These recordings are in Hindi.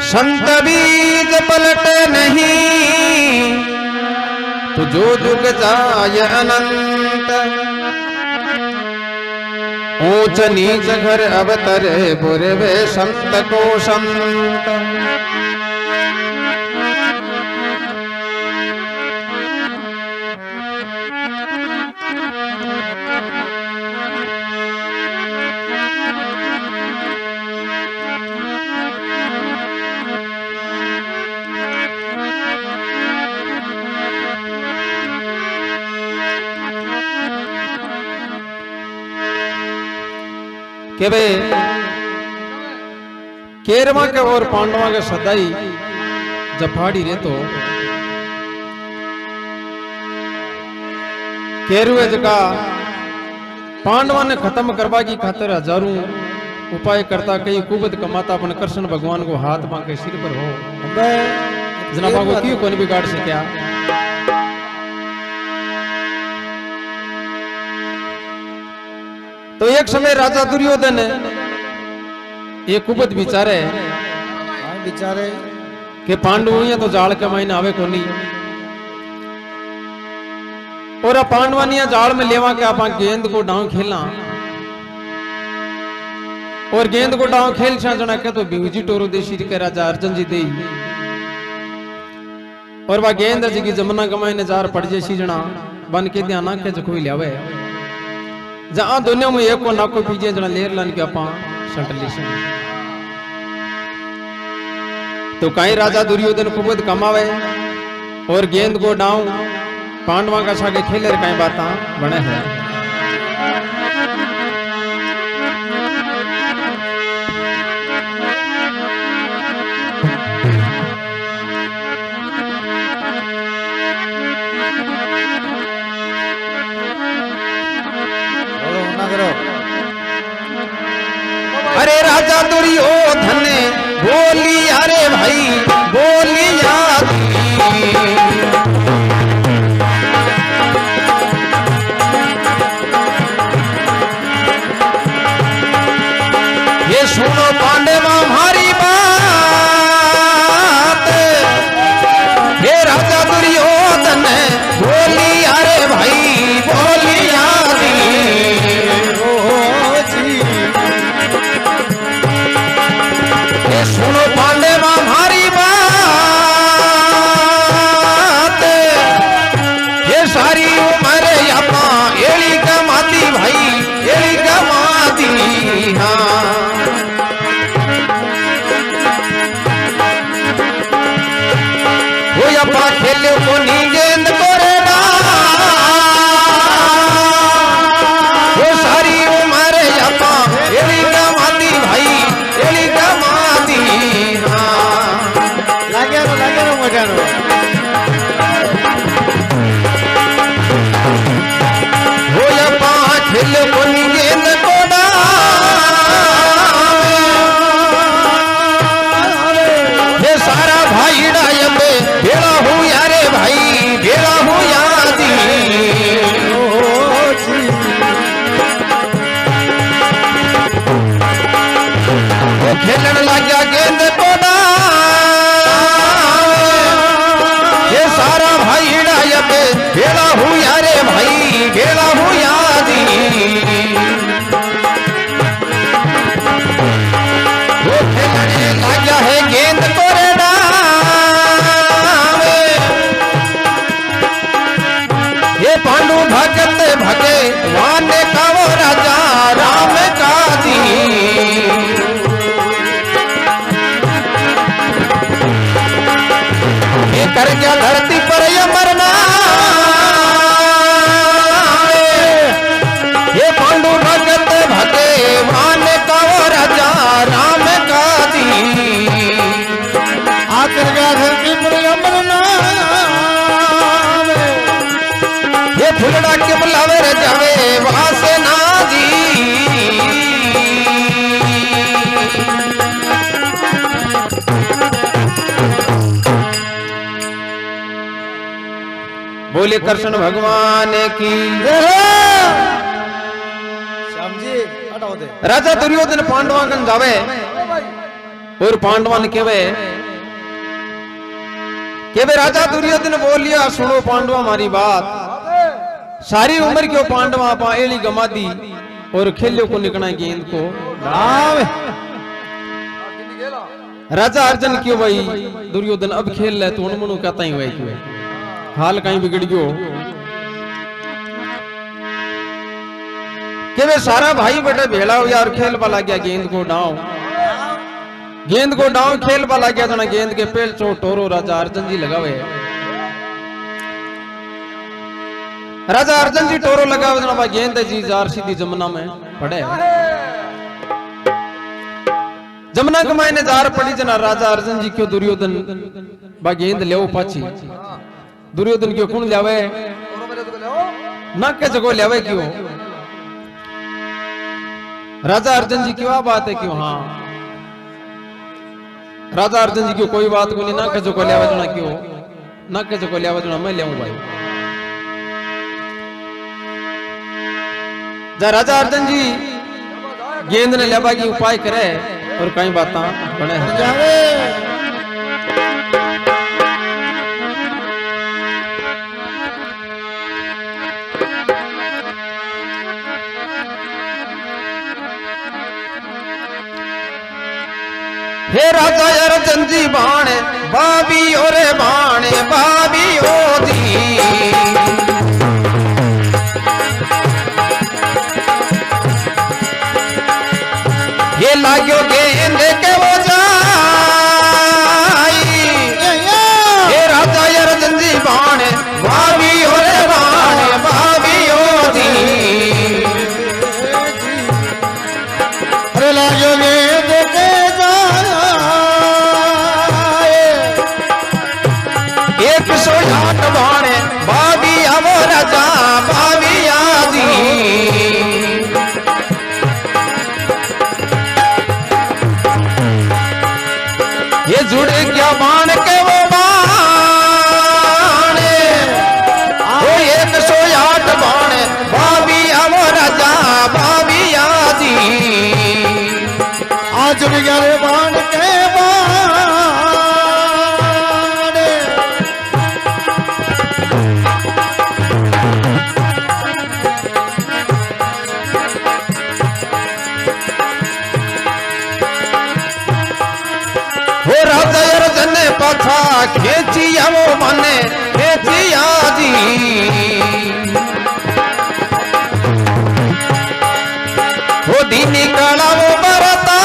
संत बीज पलटे नहीं तो जो जुग जाय अनंत। ऊंच नीच घर अवतरे बुरे वे संत को संत। के वे केरवा के और पांडवा के सदाई जब पहाड़ी रे तो केरुए जगह पांडवा ने खत्म करवा की खातिर हजारों उपाय करता, कई कुबत कमाता, अपन कृष्ण भगवान को हाथ मांग के सिर पर हो जनाबा को क्यों कौन बिगाड़ सका। तो एक समय राजा दुर्योधन एक कुबत बिचारे के पांडवों तो जाल के महीने आवे को नहीं, और पांडवानिया जाल में लेवा के आप गेंद को डांव खेलना, और गेंद को डांव खेल जना के तो बिवजी टोरो देशी के राजा अर्जुन जी दे, और वह गेंद जी की जमुना कमाई जार पड़ जे जना बन के ध्यान के जखोई लियावे जहां दुनिया में एक को ना को पीजे जना लेर लन के अपा सटली। तो कई राजा दुर्योधन कुबत कमावे और गेंद को डांव पांडवा का छाके खेले कई बात बने है। अरे राजा दुर्योधन बोली अरे भाई बोली ये सुनो पांडवा हमारी बात, ये राजा दुर्योधन बोली अरे भाई बोली सुनो पांडवा हमारी बात, ये सारी उम्र अपना एली कमाती भाई एली कमाती। हाँ वो अपना खेलो को नी गेंद करे ना, वो सारी उम्र अपना एली कमाती भाई एली कमाती। लागे मजा हो खेल कोनी गेंद कोड़ा ये सारा भाई डायम भेड़ा हूँ यारे भाई भेड़ा हूँ यादी। वो खेलन लग गया गेंद कोड़ा ये सारा भाई डायम भेड़ा हूँ यारे भाई भेड़ा हूँ यादी। वो खेलने लग गया है गेंद कोरे डावे, ये पांडु भगत भगे वाने का वो राजा राम का दी। ये कर क्या धरती पर ये मरना, ये पांडु भगत भगे वाने का वो राजा राम का दी। आकर गया धरती पर ये मरना, ये फुलड़ा के बुलावे रे जावे वहां से ना जी। बोले कृष्ण भगवान की राजा दुर्योधन पांडवा जावे और पांडवा ने कहवे के वे राजा दुर्योधन बोलिया सुनो पांडवा हमारी बात सारी उम्र क्यों पांडवा आपा एली गमा दी और खेलियो को निकना गेंद को दावे राजा अर्जुन क्यों भाई दुर्योधन अब खेल ले तो उन कहता ही हुआ क्यों हाल कहीं बिगड़ गयो कि वे सारा भाई बेटे भेड़ा हो यार खेल वाला गया गेंद को डाव खेल वाला गया जना गेंद के पेल चो टोरो राजा अर्जुन जी लगावे राजा अर्जुन जी टोरो लगावे जना भाई गेंद जी जार सीधी जमुना में पड़े जमुना के मायने जार पड़ी जना राजा अर्जुन जी क्यों दुर्योधन बा गेंद ले पाची दुर्योधन क्यों कौन लियावे ना के जगह लियावे क्यों राजा अर्जुन जी क्यों बात है क्यों हाँ राजा अर्जुन जी क्यों कोई बात को नहीं ना के जगह लियावे जना क्यों ना के जगह लियावे जना मैं लियाऊं भाई जा राजा अर्जुन जी गेंद ने लेवा की उपाय करे और कई बातें बने जावे हे राजा अर्जुन जी बाण बाबी ओरे बाण बाबी ओदी ये लाग्यो गेंद के वो जाई हे राजा अर्जुन जी बाण बाबी ओरे बाण बाबी ओदी अरे लाग्यो गेंद के बाणे बाबी आवो राजा बाबी आदि ये जुड़ गया बाण के वो बाणे वो 108 बाणे बाबी आवो राजा बाबी आदि आज जुड़ गया रे बाण के पाछा खेची वो मने खेची आजी वो दीनी काला वो बरता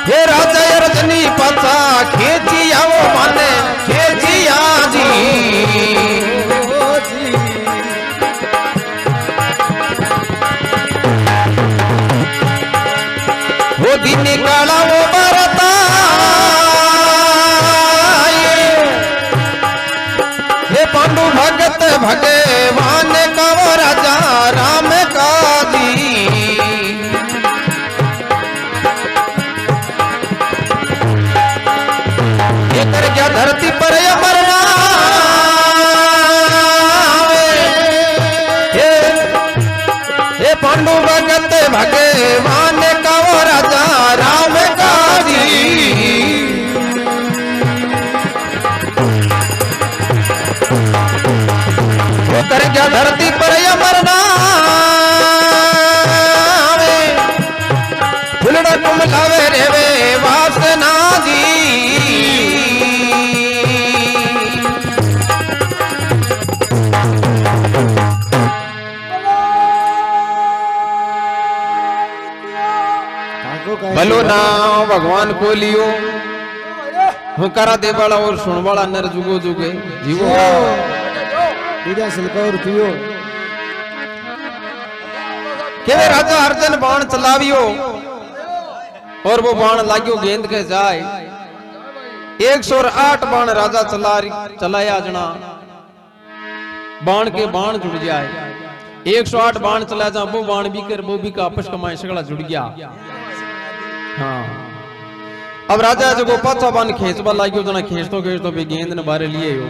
हे राजा अर्जुनी पाछा खेची वो मने खेची आजी वो दिन काला वो बरता ये पांडु भगत भगवान का वो राजा राम का दी ये कर गया धरती पर अमरना ये पांडु भगत भगवान का वो राजा राम का दी वो कर गया धरती पर अमरना फुलड़ा कुमलावे रे वे वासना जी भलो ना भगवान को लियो हुकारा दे वाला और सुन वाला नर जुगो जुगे जीवो दीदा सिलकर पियो के राजा अर्जुन बाण चलावियो और वो बाण लाग्यो गेंद के जाए 108 बाण राजा चलाया जना बाण के बाण जुड़ जाए 108 बाण चलाया जा वो बाण भी कर वो भी का आपस कमाए सगला जुड़ गया हाँ अब राजा जो पाछा बाण खेचवा लाग्यो जना खेचतो भी गेंद ने बारे लिए हो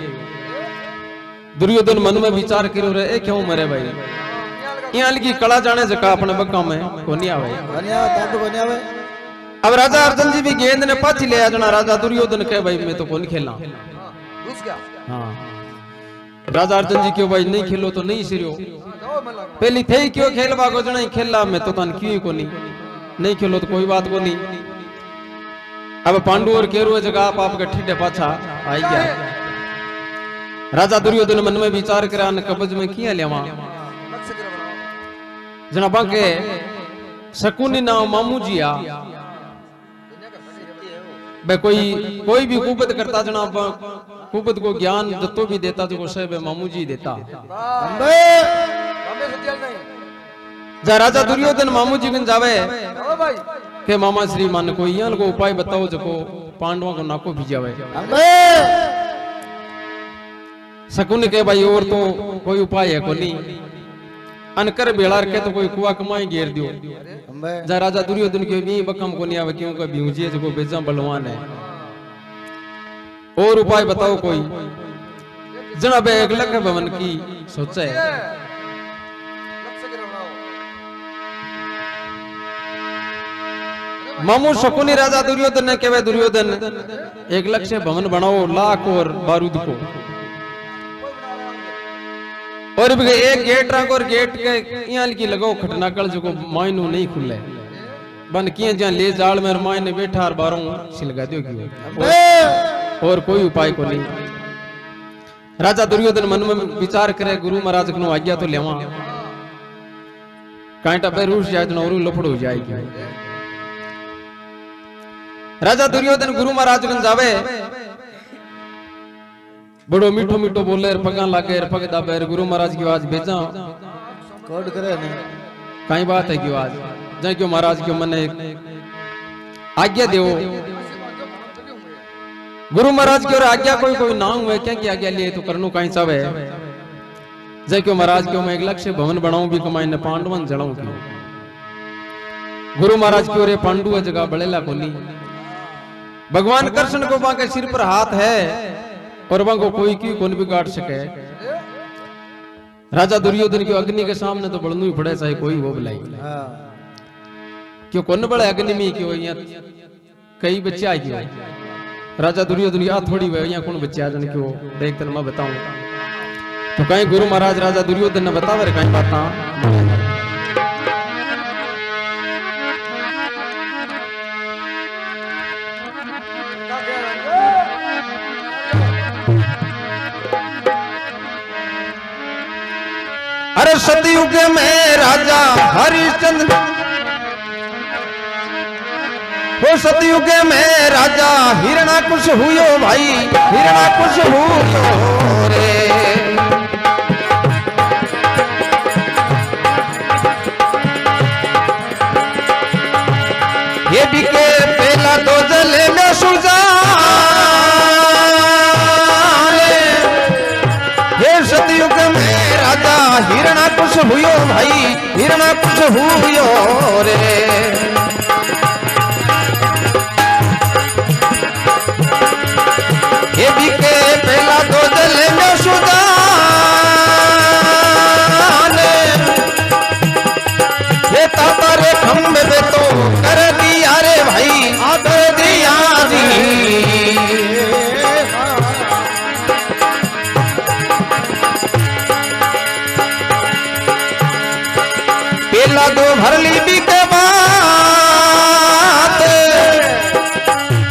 दुर्योधन मन में विचार करो रे क्यों मरे भाई यहाँ की कला जाने जका अपने बक्का में को नहीं आवे अब राजा अर्जुन जी भी गेंद ने पाछी ले आजना राजा दुर्योधन कहे भाई मैं तो कौन खेला हाँ राजा अर्जुन जी क्यों भाई नहीं खेलो तो नहीं सिरियो पहली थे क्यों खेलवा को जना खेला मैं तो तन क्यों को नहीं खेलो तो कोई बात को नहीं। अब पांडु और केरू जगह आप आपके ठीठे पाछा आई गया। राजा दुर्योधन मन में विचार करा न कब्ज में किया लेवा जना बाके शकुनी नाम मामू जी आ बे कोई भी कुबत करता जना कुबत को ज्ञान दत्तो भी देता जो साहब मामू जी देता जा राजा दुर्योधन मामू जी गन जावे के मामा श्री मान कोई यहाँ को उपाय बताओ जको पांडवों को नाको भी जावे शकुन के भाई और तो कोई उपाय है को नहीं अनकर बेड़ा के तो कोई कुआ कमाई घेर दियो जा राजा दुर्योधन के भी बकम को नहीं आवे क्यों का भीउजी है जो बेजा बलवान है और उपाय बताओ कोई जना बे एक लख भवन की सोचा है मामू शकुनी राजा दुर्योधन ने कहवे दुर्योधन एक लख से भवन बनाओ लाख और बारूद को और भी एक गेट रखो और गेट के यहाँ की लगाओ खटनाकल जो को मायनू नहीं खुले बन किए जहाँ ले जाल में मायने बैठा और बारों सिलगा दियो की और कोई उपाय को नहीं। राजा दुर्योधन मन में विचार करे गुरु महाराज को आज्ञा तो लेवा कांटा पे रूस जाए तो और लफड़ हो जाएगी। राजा दुर्योधन गुरु महाराज को जावे बड़ो मीठो मीठो बोले पगा लागे पग दाबे गुरु महाराज की आवाज भेजा कोड करे ने कई बात है की आवाज जय क्यों महाराज क्यों मने आज्ञा देओ गुरु महाराज की और आज्ञा कोई ना हुए क्या की आज्ञा लिए तो करनो कहीं चावे जय क्यों महाराज क्यों मैं एक लक्ष्य भवन बनाऊं भी कमाई ने पांडवन जलाऊं क्यों गुरु महाराज की और पांडु जगह बड़ेला को नहीं भगवान कृष्ण को बाके सिर पर हाथ है और वहां को कोई की कौन भी काट सके। राजा दुर्योधन की अग्नि के सामने तो बढ़नु ही पड़े चाहे कोई वो बुलाई क्यों कौन बड़े अग्नि में क्यों यहाँ कई बच्चे आ गए राजा दुर्योधन की थोड़ी वे यहाँ कौन बच्चे आ जाने क्यों देख तेन मैं बताऊं तो कहीं गुरु महाराज राजा दुर्योधन ने बतावे रे कहीं बात अरे सतयुग में राजा हरिश्चंद्र वो सतयुग में राजा हिरणाकुश हुयो भाई हिरणाकुश हुयो रे ये भी के पहला तो जले में सुजा सतयुग में राजा हिरणाकुश हुयो भाई हिरणाकुश हुयो रे ये भी के पहला तो जले में सुदान ये तारे खंबे पे तो कर दिया रे भाई कर दिया पेला दो भरली भी के बात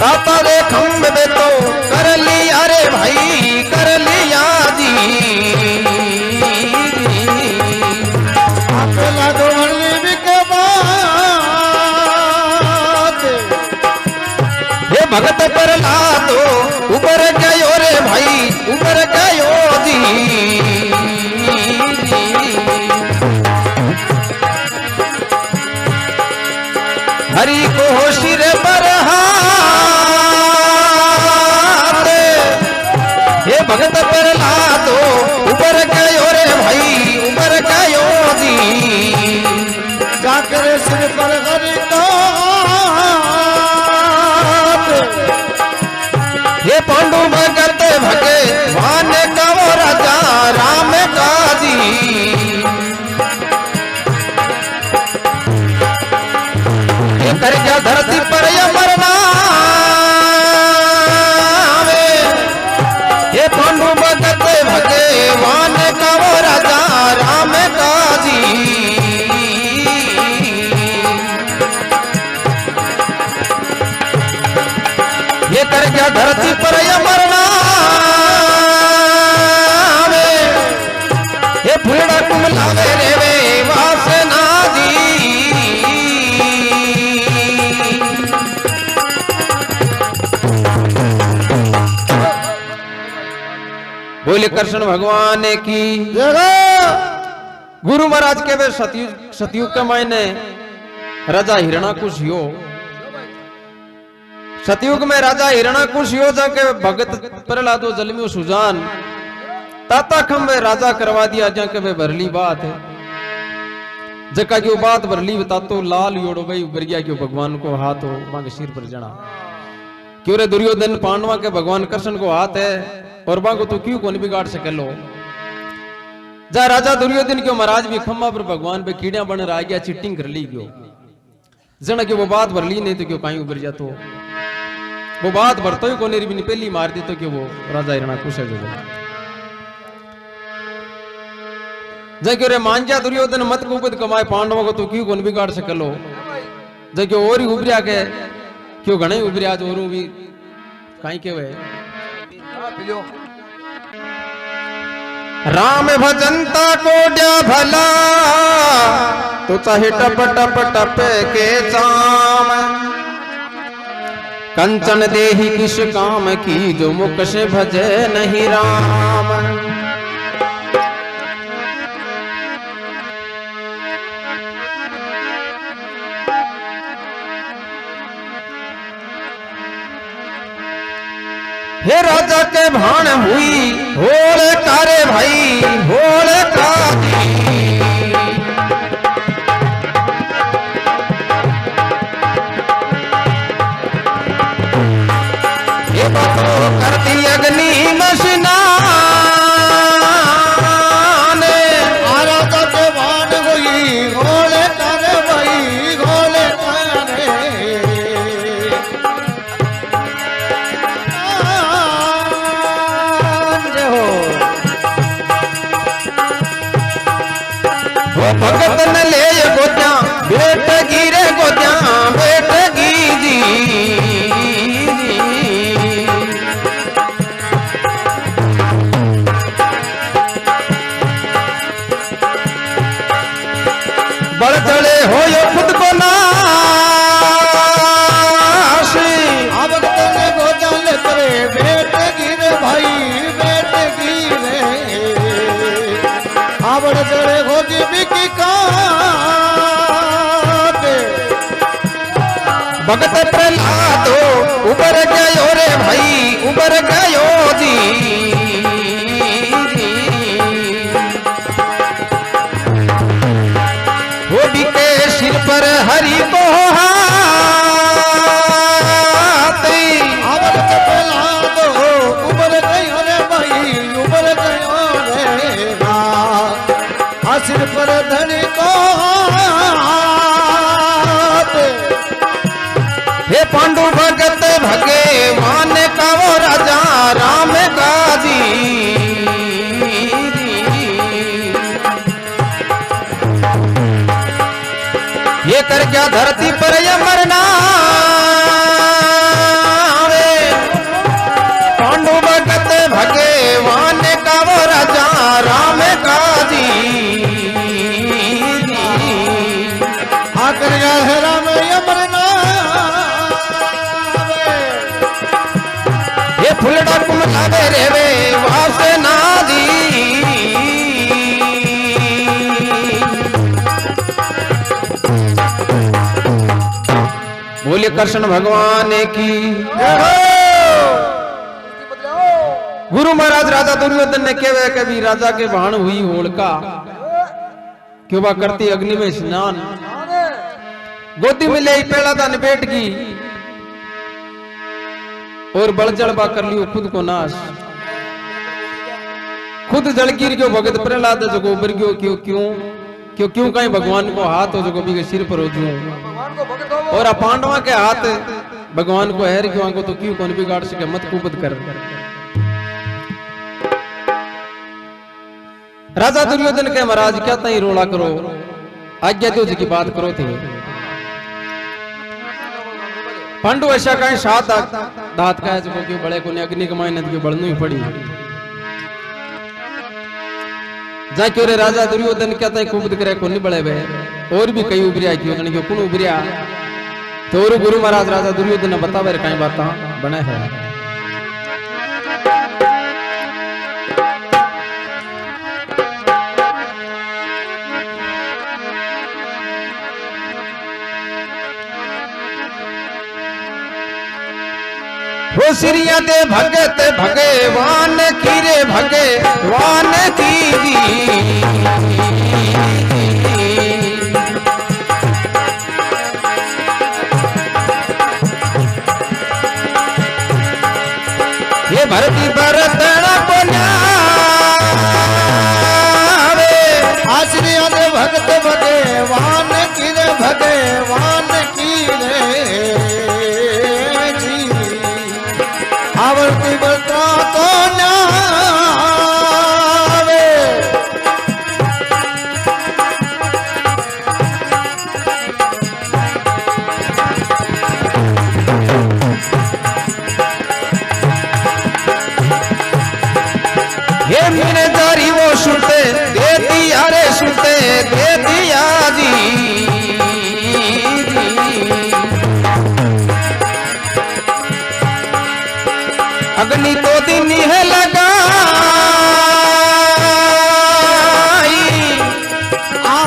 ताता रे खंबे में तो कर लिया रे भाई कर लिया जी पेला दो भरली भी के बात ये भगत पर ला दो ऊपर गयो रे भाई ऊपर गयो जी हरि को सिर पर हाथ ये भगत पर ला दो ऊपर गयो रे भाई ऊपर गयो दी जाकर सिर पर हरि को बोले कृष्ण भगवान की गुरु महाराज के वे सतयुग के मायने राजा हिरणाकुश हो। सतयुग में राजा हिरणाकुश हो जाके भगत प्रहलादो जलमियो सुजान ताता खम्बे राजा करवा दिया जाके वे भरली बात है जका की बात भरली बता तो लाल योड़ो भाई उबर गया क्यों भगवान को हाथ हो मांगे सिर पर जड़ा क्यों रे दुर्योधन पांडवा के भगवान कृष्ण को हाथ है और बांगो तो क्यों कौन बिगाड़ सके लो जा राजा दुर्योधन क्यों महाराज भी खम्मा पर भगवान पे कीड़िया बन रहा गया चिट्टिंग कर ली क्यों जना की वो बात भर ली नहीं तो क्यों कहीं उबर जा तो वो बात भरतो ही कोने भी पहली मार दी तो क्यों वो राजा हिरणाकुश है जो जय क्यों रे मांझा दुर्योधन मत कुपद कमाए पांडवों को तो क्यों कौन बिगाड़ सके लो जय क्यों और ही उबरिया के क्यों घणे उबरिया जो और भी कहीं के वे राम भजनता को डा भला तो चाहे टप टप टप के चाम कंचन देही किस काम की जो मुख से भजे नहीं राम। हे राजा के भाण हुई होले कारे भाई होले का ये बातों करती अग्नि मसना राजा के भाण हुई होले कारे भाई होले कारे भगत न ले गोत्या बेट गिरे गोत्या बेट गी बड़ चढ़े हो यो खुद को नाश भगत ने गोजा ले करे बेट गिरे भाई बेट गिरे आवड़ चढ़े गोजी बिकी का भगत प्रहलादो उबर गयो रे भाई उबर गयो जी वो भी के सिर पर हरि को हाथ भगत प्रहलादो उबर गयो रे भाई उबर गयो रे सिर पर धनी को हे पांडु भगत भगवान का वो राजा राम गाजी ये कर क्या धरती पर ये मरना पांडु भगत भगवान का वो राजा राम गाजी आकर गया है राम यमरना ये फुलड़ा कुमलावे रे वे वासे नादी बोले कृष्ण भगवान की गुरु महाराज राजा दुर्योधन ने केवे कभी राजा के भाण हुई होलिका क्यों बा करती अग्नि में स्नान गोदी में ले पेड़ा था निपेट की और बड़जड़ बा कर लियो खुद को नाश खुद जड़गिर क्यों भगत प्रहलाद जो गोबर क्यों क्यों क्यों क्यों क्यों कहीं भगवान को हाथ हो जो गोभी के सिर पर हो जू और आ पांडवा के हाथ भगवान को हैर क्यों को तो क्यों कौन बिगाड़ सके मत कुबद कर राजा दुर्योधन के महाराज क्या तई रोला करो आज्ञा दो जी की बात करो थे पांडु ऐसा कहीं सात दांत का है जो क्यों बड़े को ने अग्नि कमाई नदी के बढ़नु ही पड़ी जा क्यों रे राजा दुर्योधन क्या तई कुबद करे को नहीं बड़े बे और भी कई उबरिया क्यों जन क्यों कौन उबरिया तो और गुरु महाराज राजा दुर्योधन ने बतावे कहीं बात बने है वो सिरिया दे भगत भगवान की रे भगवान की जी। ये भरती भरतड़ा को न्यावे आश्रिया दे भगत भगवान की रे भगवान की रे जी आवर्ती बता तो न्यावे ये मीने दारी वो सुनते दे दिया रे सुनते दे दिया जी। अग्नि तो दिन है लगाई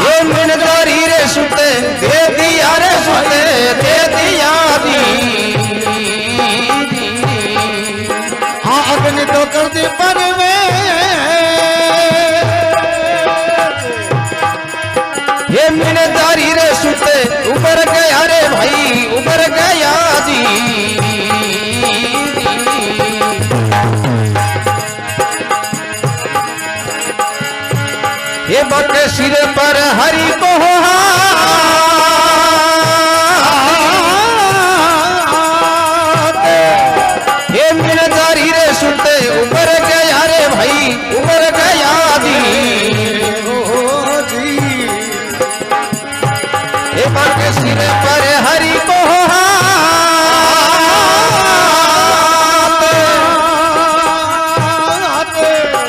ये मीने दारी रे सुनते दे दिया रे सुनते दे दिया जी। हाँ अग्नि तो कर दी पर ये मैंने दारी रे सुते ऊपर गया रे भाई ऊपर गया जी। ये बके सिर पर हरि को ये मैंने दारी रे सुते ऊपर गया रे भाई ऊपर गया जी। के सिर पर हरि को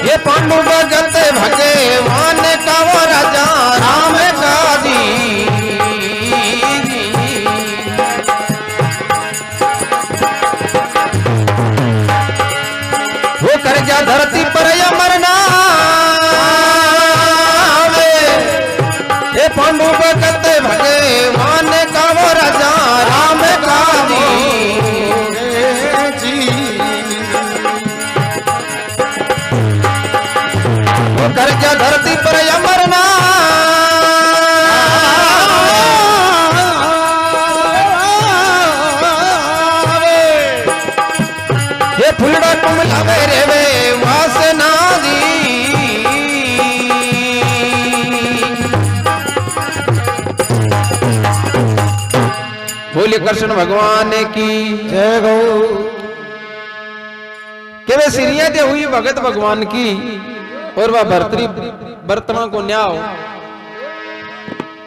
ये पांडु भगत भगवान का वो राजा राम का जी। वो कर गया धरती पर अमरना ये पांडु भगत भगवान का वो राजा राम का जी। वो कर क्या धरती पर अमरना ये फुलड़ा कुमला मेरे वे वासना जी। बोले कृष्ण भगवान की जय गौ के वे सिरिया दे हुई भगत भगवान की और वह भरतरी बर्तनों को न्याव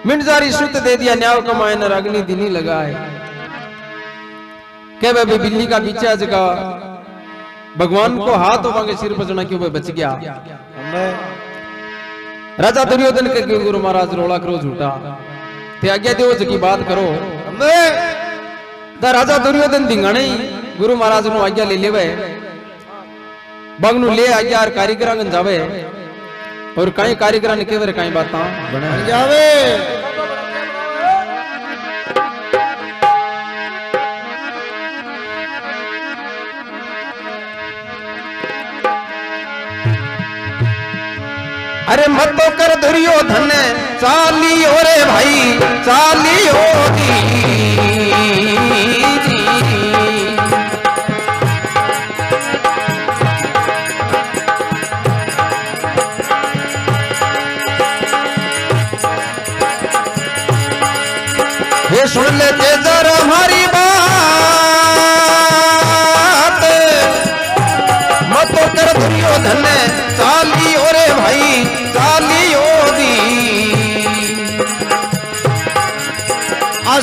मिंजारी सुत दे दिया न्याव का मायना अग्नि दिनी लगाए के वे बिल्ली का पीछा जगह भगवान को हाथ मांगे सिर बचना क्यों वे बच गया। राजा दुर्योधन के गुरु महाराज रोला करो झूठा ते आज्ञा देव की बात करो राजा दुर्योधन धिंगाणे गुरु महाराज नु आज्ञा ले लेवे बगनु ले आज्ञा और कारीगर जावे और कई कारीगर ने केवर कई बातां बन जावे। अरे मत तो कर दुर्योधन चालियो रे भाई चालियो दी। ये सुन ले जरा हमारी बात मत तो कर दुर्योधन चालियो रे भाई चालियो दी।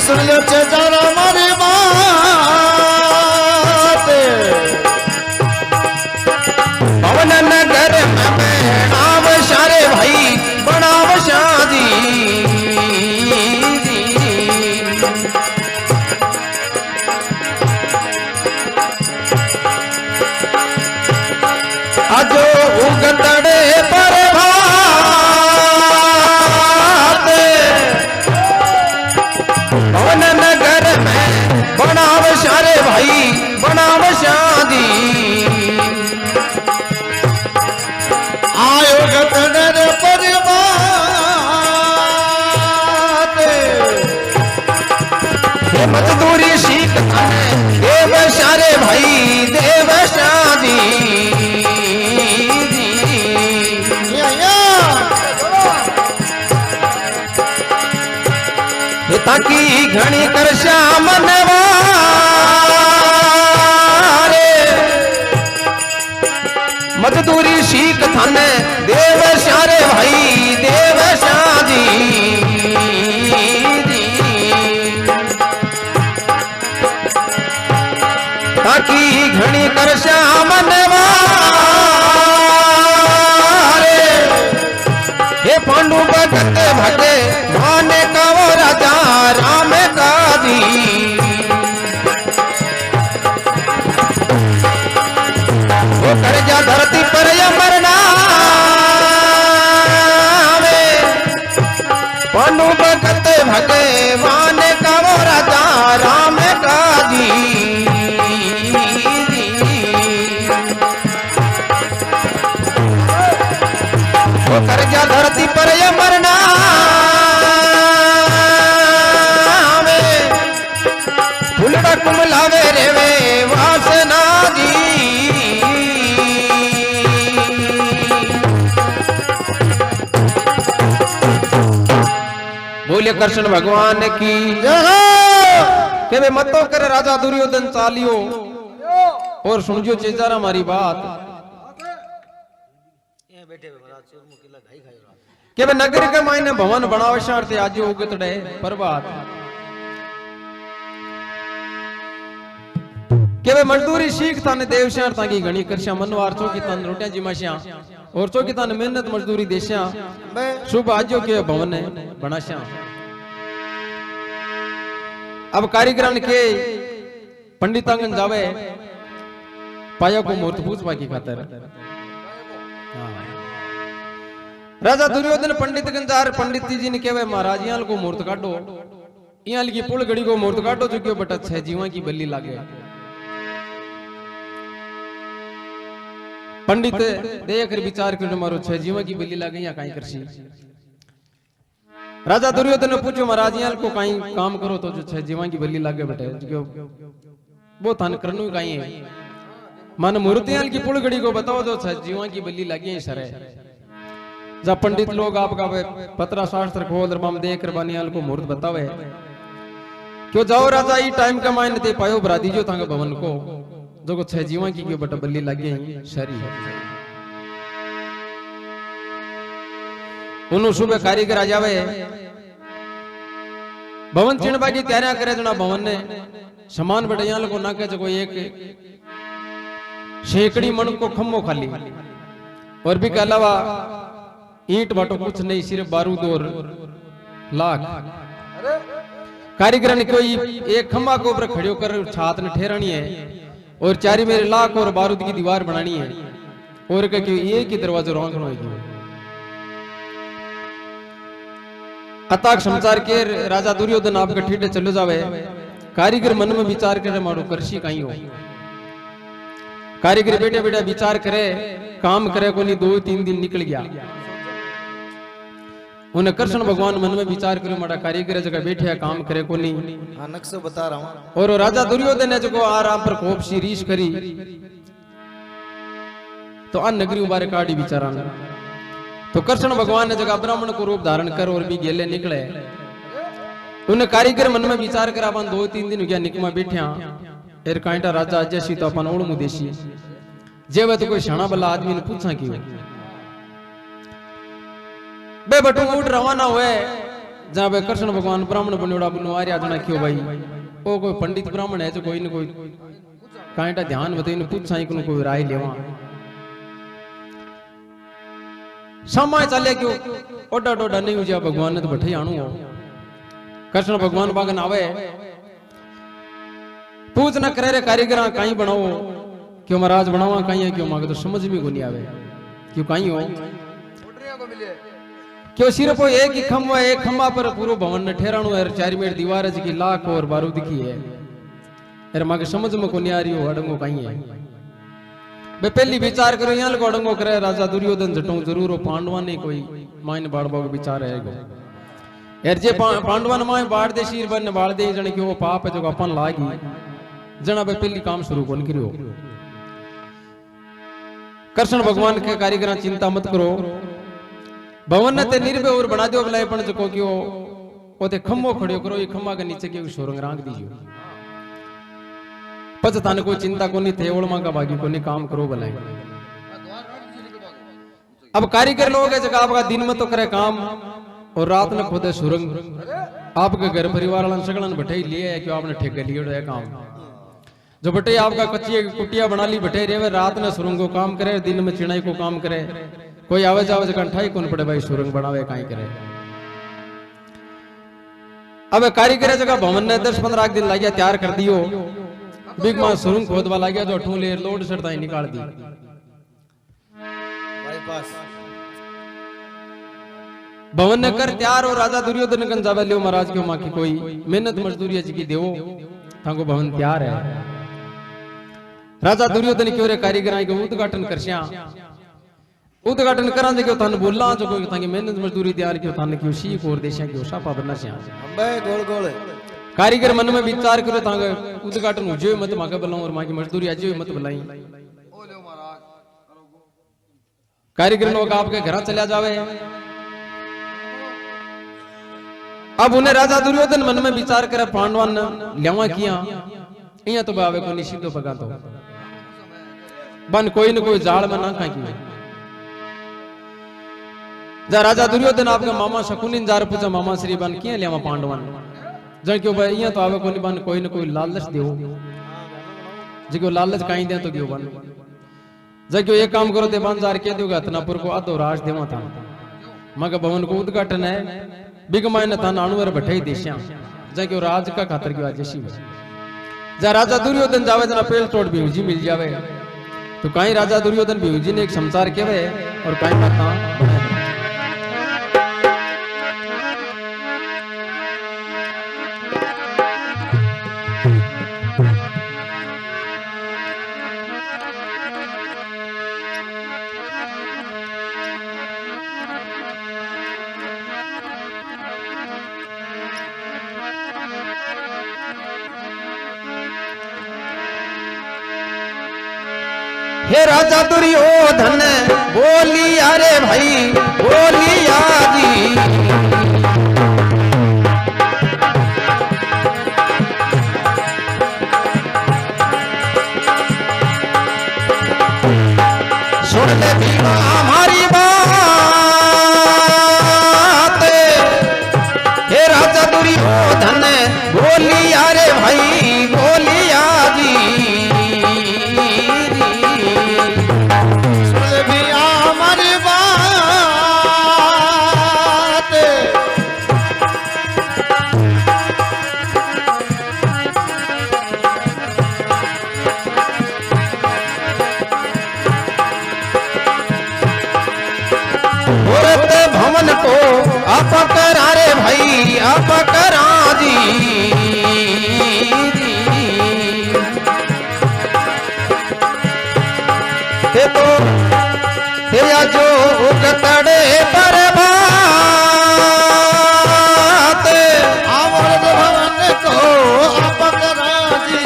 सुन लो जरा हमारी बात पवन नगर में बनाव सारे भाई बनाव शादी। अजो उगतड़े पर भात पवन नगर में ताकि घणी कर श्याम नवारे मजदूरी सीख थाने देव श्यारे भाई देव श्याजी ताकि घणी कर श्याम नवारे हे पांडु भगत भगे माने कहो राजा राम काजी वो कर जा धरती पर अमरना पांडु भगत भगे माने कहो राजा राम काजी वो कर जा धरती पर अमरना फुलड़ा कुमलावे रेवे वासना जी बोले कृष्ण भगवान की के वे मतो करे राजा दुर्योधन चालियो और सुनजो चेजारा मारी बात के वे नगर के मायने भवन बनावशार थे आज उगत डे परबात के वे मजदूरी सीख थाने देवश्यार ताकी घणी करशा मनवार चौकी तान रोटियां जिमाश्या और चौकी तान मेहनत मजदूरी देश्या शुभ आजो के भवन बनाश्या अब कारीगरन के पंडितांगन जावे पाया को मूर्त पूजवा की खातिर राजा दुर्योधन पंडित गंजार पंडित जी ने कहवे महाराज यहाँ को मूर्त काटो यहाँ की पुल घड़ी को मूर्त काटो जो क्यों बटा छह जीवा की बल्ली लागे पंडित देख विचार कर मारो छह जीवा की बल्ली लागे या कहीं करसी राजा दुर्योधन ने पूछो महाराज यहाँ को कहीं काम करो तो जो छह जीवा की बल्ली लागे बेटे वो थान करनु कहीं है मन मूर्तियां की पुल घड़ी को बताओ जो छह जीवा की बल्ली लागे सर जब पंडित लोग आपका पत्रा शास्त्र खोल रबाम देख रबानियाल को मुहूर्त बतावे क्यों जाओ राजा ई टाइम का मायने ते पायो बरादी जो थांगा भवन को जो को छह जीवा की क्यों बटा बल्ली लगे शरी उनु सुबह कारीगर आ जावे भवन चिणबा की तैयारियां करे जना भवन ने समान बटयाल को नाके जो एक शेकड़ी मन को खम्मो खाली और भी के अलावा ईंट बाटो कुछ नहीं सिर्फ बारूद और लाख कारीगर ने कोई एक खंबा को ऊपर खड़े होकर छात ने ठहरानी है और चारी मेरे लाख और बारूद की दीवार बनानी है और क्यों एक ही दरवाजा रोकना है अताक समाचार के राजा दुर्योधन आपके ठीठे चलो जावे कारीगर मन में विचार करे मारो करशी कहीं हो कारीगर बेटे बेटा विचार करे काम करे को नहीं 2-3 दिन निकल गया उन्हें कृष्ण भगवान मन में विचार करे मारा कारीगर जगह बैठे है काम करे को नहीं नक्शा बता रहा हूं और राजा दुर्योधन ने जो आराम पर कोप सी रीश करी तो अन नगरी उबारे काटी विचारा तो कृष्ण भगवान ने जगह ब्राह्मण को रूप धारण कर और भी गेले निकले उन्हें कारीगर मन में विचार कर अपन 2-3 दिन गया निकमा बैठा एर कांटा राजा जैसी तो अपन ओड़ मुदेशी जे वे तो कोई शाना बला आदमी ने पूछा कि बे बटू उठ रवाना हुए जहां बे कृष्ण भगवान ब्राह्मण बनोड़ा बनवारिया जना क्यों भाई ओ कोई पंडित ब्राह्मण है जो कोई न कोई कांटा ध्यान बताई ने पूछा कि कोई राय लेवा समय चले क्यों ओडा डोडा नहीं हो जा भगवान ने तो बैठे आणू हो कृष्ण भगवान बागन आवे पूछ न करे रे कारीगर कहीं बनाओ क्यों महाराज बनावा कहीं है क्यों मांगे तो समझ में को नहीं आवे क्यों कहीं हो क्यों सिर्फ एक ही खम्बा एक खम्बा पर पूरा भवन ने ठहराणो है चारी मेर दीवार की लाख और बारूद की है अरे मांगे समझ में को नहीं आ रही हो अडंगो कहीं है बे पहली विचार करो यहाँ को अडंगो करे राजा दुर्योधन जटो जरूर हो पांडवा ने कोई मायने बाड़बा को विचार है यार जे पांडवा ने माय बाड़ दे शीर बन बाड़ दे जने कि वो पाप है जो अपन लागी जना बे पहली काम शुरू कोन करियो कृष्ण भगवान के कारीगर चिंता मत करो भवन ने ते निर्भय और बना दो भलाई पण जको कि ओते खम्बो खड़ो करो ये खम्बा के नीचे के सुरंग रांग दीजियो पच तन कोई चिंता को नहीं थे ओळमा का भागी को नहीं काम करो भलाई। अब कारीगर लोग है जगह आपका दिन में तो करे काम और रात में खोदे सुरंग आपके घर परिवार वाला सगलन बैठे लिए है क्यों आपने ठेके लिए है काम जो बटे आपका कच्ची कुटिया बना ली बैठे रहे रात में सुरंग को काम करे दिन में चिड़ाई को काम करे कोई आवे जावे जगह ठाई कौन पड़े भाई सुरंग बनावे काई करे। अब कारीगर जगह भवन ने 10-15 दिन लग गया तैयार कर दियो बिग मां सुरंग खोदवा लग गया जो ठूले लोड सड़ताई निकाल दी भवन ने कर तैयार और राजा दुर्योधन गन जावे लियो महाराज क्यों मां की कोई मेहनत मजदूरी जी की देवो थाको भवन तैयार है। राजा दुर्योधन क्यों रे कारीगर के उद्घाटन करस्या उद्घाटन करा जे क्यों थाने बोला जो कोई थाकी मेहनत मजदूरी तैयार क्यों थाने क्यों सी कोर देशा क्यों सापा बनना से अंबे गोल गोल कारीगर मन में विचार करो तांगे उद्घाटन हो जो मत माके बुलाऊं और मां की मजदूरी आज मत बुलाई कारीगर लोग आपके घर चला जावे। अब उन्हें राजा दुर्योधन मन में विचार करे पांडवान लेवा किया इया तो बावे को निशितो पगा तो बन कोई न कोई जाल में ना खाकी जा राजा दुर्योधन आपका मामा शकुनिन जार पूछा मामा श्री बन किया लेवा पांडवान जन क्यों भाई इया तो आवे को बन कोई न कोई लालच देओ जिको लालच काई दे तो क्यों बन जब एक काम करो ते बन जार के दोगा हतनापुर को आधो राज देवा था मगर भवन को उद्घाटन है बिग मायने था नानुवर बैठे देशा जब राज का खातर क्यों आज शिव जा राजा दुर्योधन जावे जना पेल तोड़ बिहुजी मिल जावे तो कहीं राजा दुर्योधन बिहुजी ने एक समाचार केवे और कहीं का था हे राजा दुर्योधन बोली अरे भाई बोली आजी सुन ले भीमा हमारी बात हे राजा दुर्योधन बोली अरे भाई बोली आजी भवन को आप करा रे भाई आप करा जी ते तो तेरा जो उगतड़े पर बात आवर भवन को आप करा जी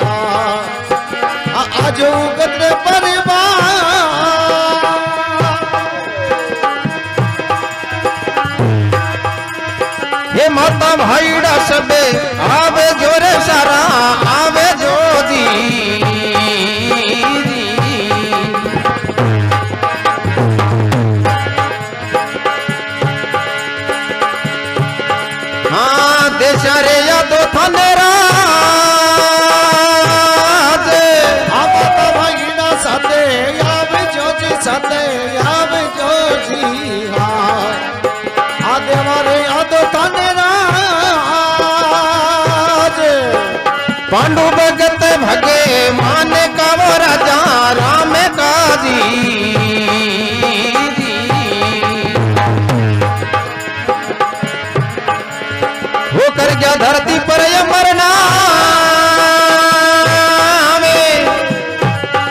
हाँ आज उगतड़े पर माता भाईड़ा सबे आवे जोरे सारा आवे जो जी हाँ देशा रे यादो थाने राज माता भाईड़ा साथे आवे जो जी साथे आवे जो जी हाँ आदे हमारे यादो थाने पांडु भगत भगे मान का वो राजा राम काजी वो कर गया धरती पर मरना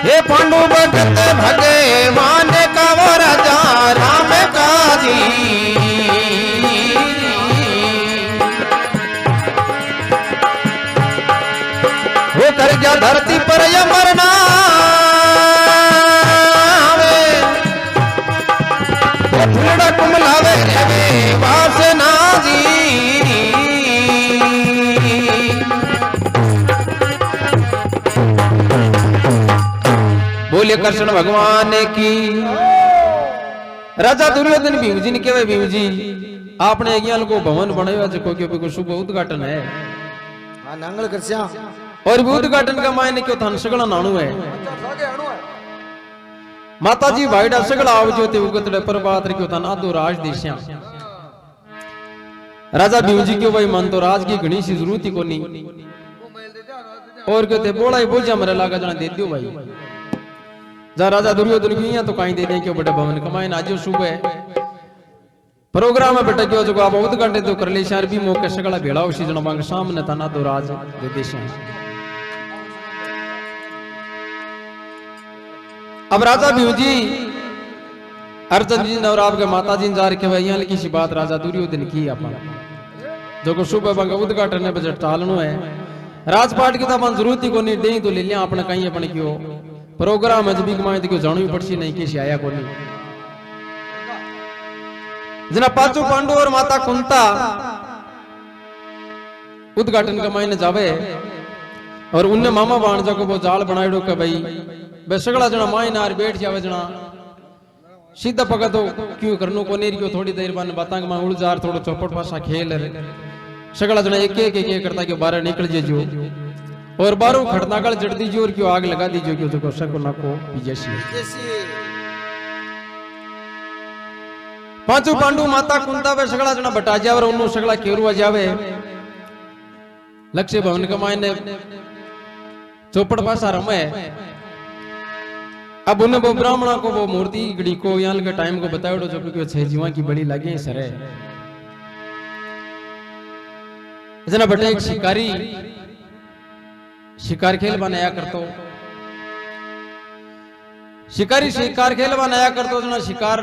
हे पांडु भगत भगे मान का वो राजा राम काजी कर गया धरती पर ये मरना फुलड़ा कुमलावे रे कृष्ण भगवान की। राजा दुर्योधन भीम जी ने कहवे भीम जी आपने अज्ञान को भवन बनाया जो क्यों शुभ उद्घाटन है हाँ नांगल करस्या और भी उद्घाटन का मायने क्यों थान सगला नाणु है माता जी भाईडा सगला आवजो ते उगतड़े प्रभात क्यों थान आधो राज देश्या राजा भीम जी क्यों भाई मन तो राज की घनी सी जरूरत ही कोनी और कहते बोला ही बोझा मरे लागा जना दे दियो भाई जा राजा दुर्योधन भी यहाँ तो कहीं दे क्यों बड़े भवन कमाए आज शुभ है प्रोग्राम में बेटा क्यों जो आप उद्घाटन तो कर ले शहर भी मौके सगला भेड़ा उसी जना मांग सामने तना दो राज दे देश अब राजा भीम जी अर्जुन जी और आपके माता जी जा रखे भाई यहाँ लिखी सी बात राजा दुर्योधन की अपन जो को शुभ है उद्घाटन है बजट टालनो है राजपाट की तो अपन जरूरत ही को नहीं दे तो ले लिया अपने कहीं अपने क्यों प्रोग्राम है जब कमाए क्यों जानो ही पड़सी नहीं किसी आया को नहीं जना पांचों पांडु और माता कुंता उद्घाटन का मायने जावे और उनने मामा भाणजा को वो जाल बनाएड़ो के भाई बेसगड़ा जना माय नार बैठ जावे जना सीधा पका तो क्यों करनो को नेरी क्यों थोड़ी देर बाद बातांग मां उलजार थोड़ो चौपट पासा खेल सगड़ा जना एक एक करता क्यों बाहर निकल जेजो और बारू खड़नागल जड़ दीजिए और क्यों आग लगा दीजिए क्यों तो शक ना को जैसी पांचों पांडु माता कुंता वे सगड़ा जना बटा जावे उन्नो सगड़ा केरुआ जावे लक्ष्य भवन के मायने चौपड़ पासा रमे अब उन्हें वो ब्राह्मणा को वो मूर्ति गड़ी को यहाँ के टाइम को बताओ जो क्योंकि छह जीवा की बड़ी लगे सरे जना बटे एक शिकारी शिकार खेल बनाया करतो शिकारी शिकार खेल बनाया करतो जना शिकार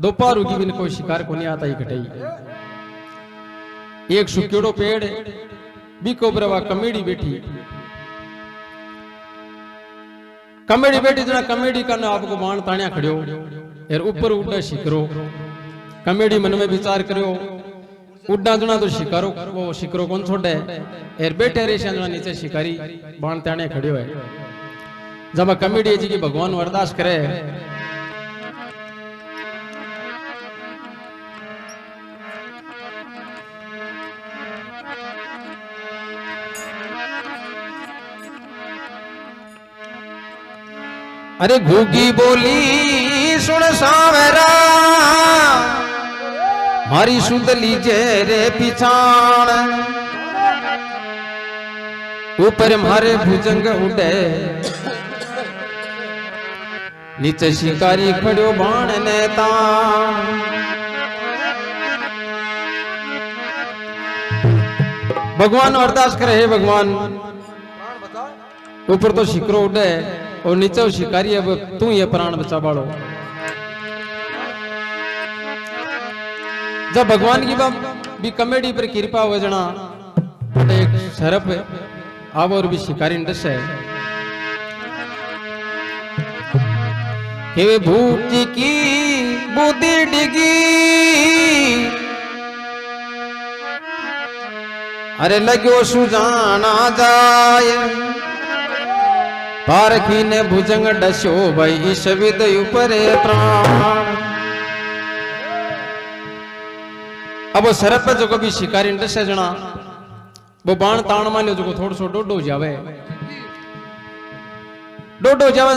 दोपहर की बिन कोई शिकार को नहीं आता ही घटाई एक सुकेड़ो पेड़ भी कोबरवा कमेडी बैठी जना कमेडी करना आपको बाण ताणिया खड़ियो यार ऊपर उड़ा शिकरो कमेडी मन में विचार करो उड़ना जना तो शिकारो वो शिकरो कौन छोड़े यार बैठे रेशा जना नीचे शिकारी बाण ताणिया खड़ियो है जब कमेडी जी की भगवान अरदास करे अरे घूगी बोली सुन सावरा मारी सुध लीजे रे पिछाण ऊपर मारे भुजंग उड़े नीचे शिकारी खड़ो बाण ने ताण भगवान अरदास करे हे भगवान ऊपर तो शिकरो उड़े और नीचे शिकारी अब तू ये प्राण बचा बाड़ो जब भगवान की भी कमेडी पर कृपा हो जना एक शरप अब और भी शिकारी डस है हे भूति की बुद्धि डिगी अरे लगो सुजाना जाए पारखी ने भुजंग डस्यो भाई इस विद ऊपरे प्राण अब वो सरप जो कभी शिकारी डसे जना वो बाण ताण मान्यो जो थोड़ा सो डोडो जावे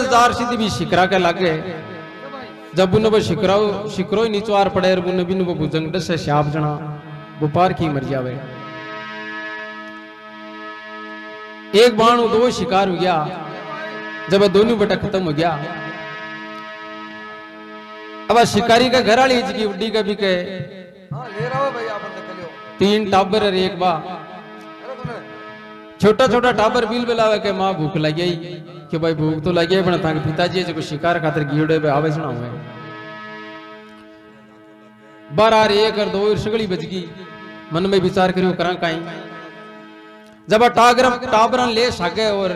जार सीधी भी शिकरा के लागे जब उन्हें वो शिकरो ही नीचवार पड़े उन्हें भी वो भुजंग डसे श्याप जना वो पारखी मर जावे एक बाण दो शिकार हो गया जब दोनों बटा खत्म हो गया अब शिकारी का घर वाली की उड्डी का भी के तीन टाबर है एक बा छोटा छोटा टाबर बिल बिलावे के मां भूख लगी कि भाई भूख तो लगी है पिताजी जो शिकार खातर गियोड़े पे आवे सुना हुए 12 1 और 2 सगड़ी बच गई मन में विचार करियो करा कहीं जब टाबरन ले सके और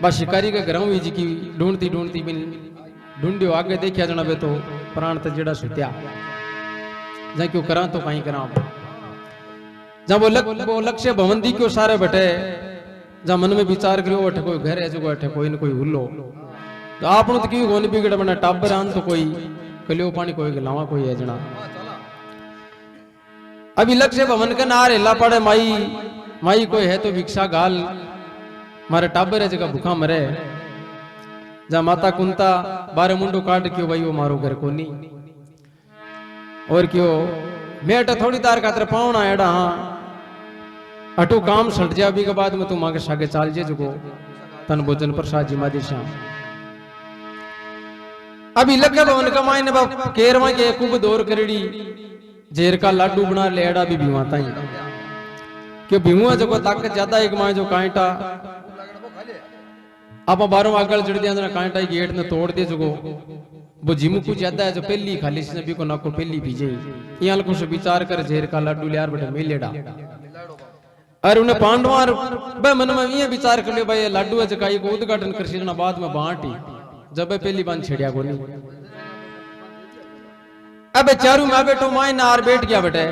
बस शिकारी के घर हुई जी की ढूंढती बिन ढूंढियो आगे देखिया जना बे तो प्राण ते जेड़ा सुत्या जा क्यों करा तो कहीं करा जब वो लक्ष्य भवंती क्यों सारे बटे जा मन में विचार करियो अठे कोई घर है जो अठे कोई न कोई हुल्लो तो आपनो तो क्यों गोनी बिगड़ बना टाबर आन तो कोई कलियो पानी कोई लावा कोई है जना अभी लक्ष्य भवन का नार हिला पड़े माई माई कोई है तो भिक्षा गाल मारे टाबर है जगह भूखा मरे जा माता कुंता बारे मुंडो काट क्यों भाई वो मारो घर को नहीं और क्यों मैं अटा थोड़ी तार खातर पावना एड़ा हाँ अटो काम सट जा अभी के बाद में तू मां के सागे चाल जे जुगो तन भोजन प्रसाद जी मादी श्याम अभी लगे भवन का मायने बाप केरवा के खूब दौर करेड़ी जेर का लाडू बना लेड़ा भी भीवाता ही क्यों भीमुआ जो ताकत ज्यादा एक माए जो कांटा आप बारों आगल जड़ दिया कांटा गेट ने तोड़ दे जुगो वो जिमु कुछ ज्यादा है जो पहली खाली से भी को ना को पहली भीजे यहाँ कुछ विचार कर जेर का लाडू लियार बेटा मेलेड़ा अरे उन्हें पांडवार बे मन में ये विचार कर लियो भाई लाडू है जकाई को उद्घाटन कर सीजना बाद में बांटी जब पहली बार छेड़िया को नहीं अबे चारू माँ बेटो माए नार बैठ गया बेटे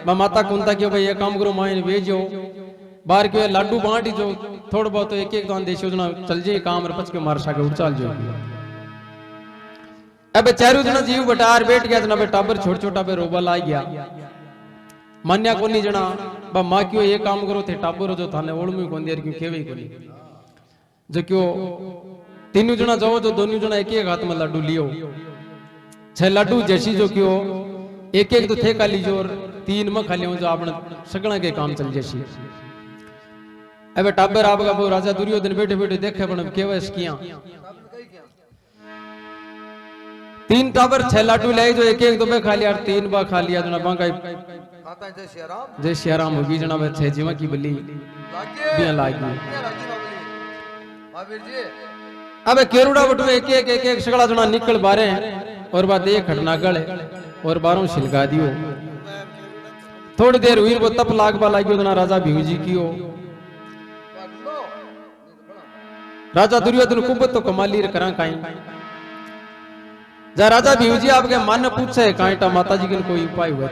मैं माता कुंता क्यों भाई ये काम करो माए भेजो बाहर क्यों लाडू बांटी जो थोड़ा बहुत तो एक दान देशो जना चल जे काम रपच के मार साके उड़ चाल जो अबे चारू जना जीव बटार बैठ गया जना बेटा बर छोटा छोटा बे रोबा ला गया मान्या को नहीं जना बा माँ क्यों ये काम करो थे टाबर जो थाने ओढ़मी को देर क्यों खेवे को नहीं जो क्यों तीनों जना जाओ जो दोनों जना एक एक हाथ में लाडू लियो छह लाडू जैसी जो क्यों एक एक तो थे खाली जो और तीन में खाली हो जो आपने सगड़ा के काम चल जैसी अबे टाबर आपका वो राजा दुर्योधन बैठे बैठे देखे पण केवस किया तीन टाबर छह लाडू ले जो एक एक दबे खा लिया और तीन बार खा लिया जना बांका जय श्री राम होगी जना वे छह जीवा की बली बिया लागी अबे केरुड़ा बटू एक एक सगड़ा जना निकल बारे और बाद एक खटना गले और बारों छिलका दियो थोड़ी देर हुई वो तप लागबा लागियो जना राजा भीम जी कियो राजा दुर्योधन कुबत तो कमाली करा काई जा राजा भीम जी आपके मन पूछे काईटा माता जी के कोई उपाय हुए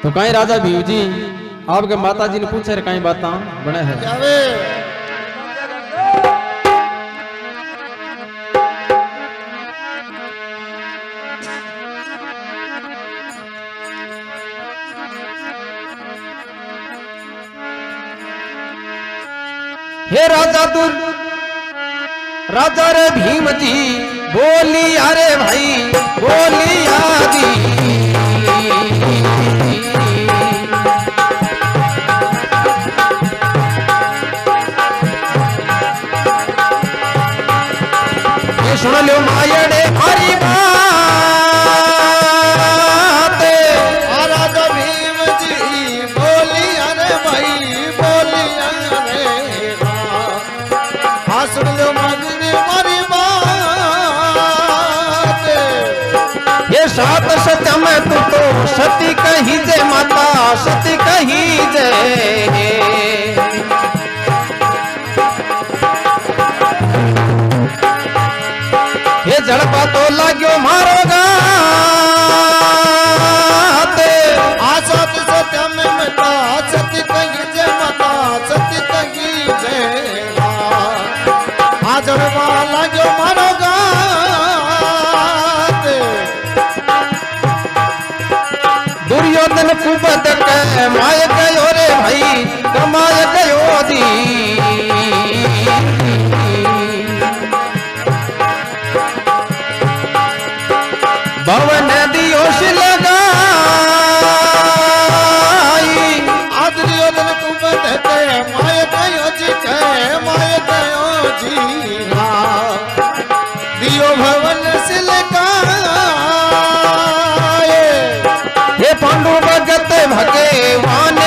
तो काई राजा भीम जी आपके माता जी ने पूछे काई बात बने है हे राजा रे भीम जी बोली अरे भाई बोली आदि ये सुन लो मायड़े हरी बात राजा भीम जी बोली अरे भाई बोली अरे हाँ सुन लो मगनी मारी बात ये सात सत्य में तू तो सती कही जे माता सती कही जे ये जड़पा तो लाग्यो मारो गाते आसत सत्य में मता सती कही जे माता सती कही जे आजरवा लाग्यो मारो गात दुर्योधन कुबत के माय गयो रे भाई कमाय गयो दी भवन दियोश लगाई दुर्योधन कुबत के माय गयो जी के माय गयो जी दियो भवन सिलकाए हे पांडु भगत भगवान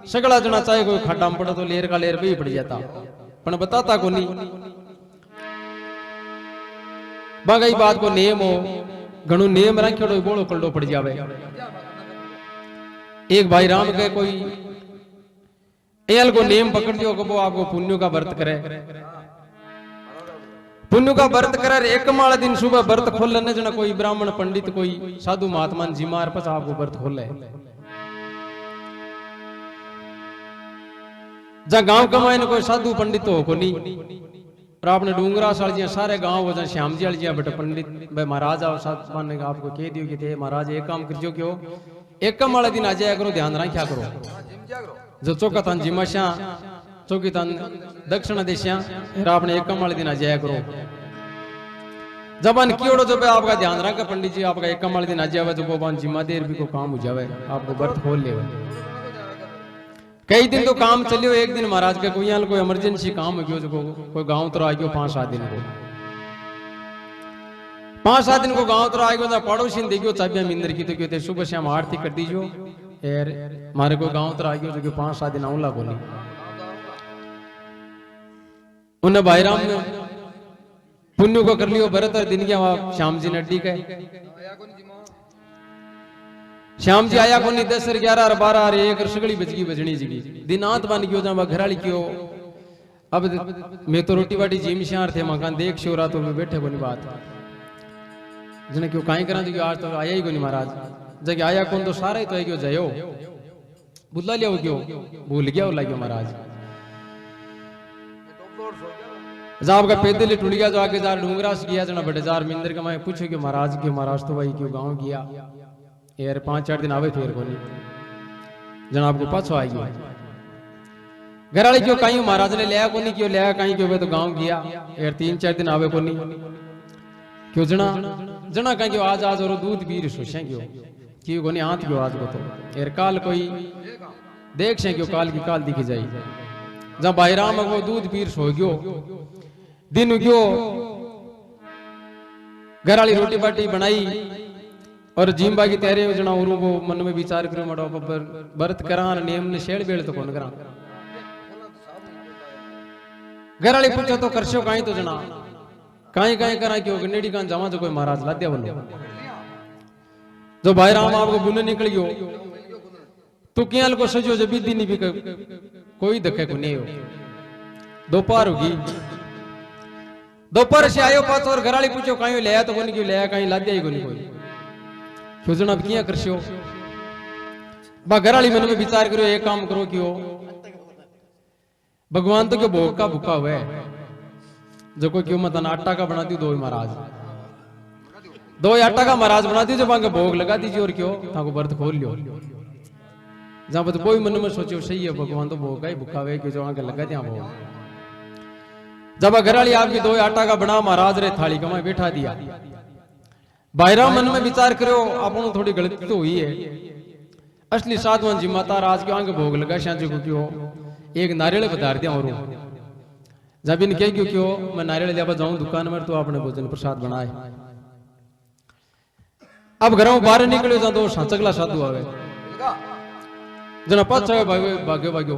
सगड़ा जना चाहे कोई खड्डा में पड़ा तो लेर का लेर भी पड़ जाता पण बताता को नहीं बागई बात को नेम हो घणो नेम रखियो तो बोलो कलडो पड़ जावे। एक भाई राम के कोई एल को नेम पकड़ दियो को वो आपको पुण्य का व्रत करे, पुण्य का व्रत करे। एक माला दिन सुबह व्रत खोल लेने जना कोई ब्राह्मण पंडित कोई साधु महात्मा जी मार पस आपको व्रत खोल ले जहाँ गांव कमाए कोई साधु पंडित हो को नहीं और आपने डूंगरा साल जी सारे गांव हो जाए श्याम जी जी बेटा पंडित भाई महाराज आओ साथ ने आपको कह दियो कि थे महाराज एक काम कर जो क्यों एक कम वाले दिन आ जाया करो ध्यान रखा करो जो चौका तन जिमाश्या चौकी तन दक्षिण देशिया आपने एक कम वाले दिन आ जाया करो जबान कीड़ो जब आपका ध्यान रखा पंडित जी आपका एक कम वाले दिन आ जाए जो वो जिम्मा देर भी को काम हो जाए आपको व्रत खोल ले। कई दिन तो काम चलियो एक दिन महाराज के कोई यहाँ कोई इमरजेंसी काम हो गयो जो कोई गांव तो आ गयो 5-7 दिन को 5-7 दिन को गांव तो आ गयो पड़ोसी दे गयो चाबियां मिंदर की तो कहते सुबह शाम आरती कर दीजियो यार मारे को गांव तो आ गयो जो 5-7 दिन आऊला बोली उन्हें भाई राम ने पुण्य को कर लियो भरत और दिन गया श्याम जी नड्डी के श्याम जी आया को नहीं 10 और 11 और 12 और 1 और सगड़ी बजगी बजनी जी दिन आंत बन गयो जब घराली क्यों अब मैं तो रोटी वाटी जिम श्यार थे मकान देख शोरा तो मैं बैठे कोनी बात जने क्यों काई करा जो आज तो आया ही कोनी महाराज जगह आया कौन तो सारा ही तो गयो जयो बुला लिया क्यों भूल गया वो लाग्यो महाराज जब का पैदल टूट गया जो आगे जार डूंगरा से गया जना बड़े जार मिंदर का मैं पूछो कि महाराज तो भाई क्यों गांव गया यार 5-4 दिन आवे फिर को नहीं जना आपको पाछो आई घर वाले क्यों कहीं महाराज ने लिया को नहीं क्यों लिया कहीं क्यों तो गांव गया यार 3-4 दिन आवे को नहीं क्यों जना जना कहीं क्यों आज और दूध पी सोचे क्यों को नहीं हाथ क्यों आज को तो यार काल कोई देख से क्यों काल की काल दिखी जाई जब भाई राम को दूध पीर सो गयो दिन गयो घर वाली रोटी बाटी बनाई और जिम्बा की तैयारी हो जना और वो मन में विचार करो मडो व्रत करा नेम ने शेड़ बेड़ तो कौन करा घर वाली पूछो तो करशो कहीं तो जना कहीं कहीं करा क्यों गनेडी कान जावा जो कोई महाराज लाद्या बोलो जो भाई राम आपको बुने निकल गयो तो क्या को सजो जब भी नहीं भी कोई धक्के को नहीं हो दोपहर होगी दोपहर से आयो पास और घर वाली पूछो कहीं ले तो कोई क्यों ले कहीं लाद्या ही कोई क्यों जना किया करशो बा घर वाली मन में विचार करो एक काम करो क्यों भगवान तो क्यों भोग का भूखा हुआ है जो कोई क्यों मत आटा का बना दी 2 महाराज 2 आटा का महाराज बना दी जो वहां भोग लगा दीजिए और क्यों ताको व्रत खोल लियो जहां पर कोई मन में सोचो सही है भगवान तो भोग का ही भूखा हुआ है क्यों जो वहां लगा दिया भोग जब घर वाली आपकी 2 आटा का बना महाराज रे थाली का मैं बैठा दिया भाईरा मन में विचार करो आपको थोड़ी गलती तो हुई है असली साधवान जी माता राज के आगे भोग लगा शांति को क्यों एक नारियल बता दिया और जब इन कह क्यों मैं नारियल लेवा जाऊं दुकान में तो आपने भोजन प्रसाद बनाए अब घरों बाहर निकले जा तो सांचगला साधु आवे जना पाछ भाग्यो भाग्यो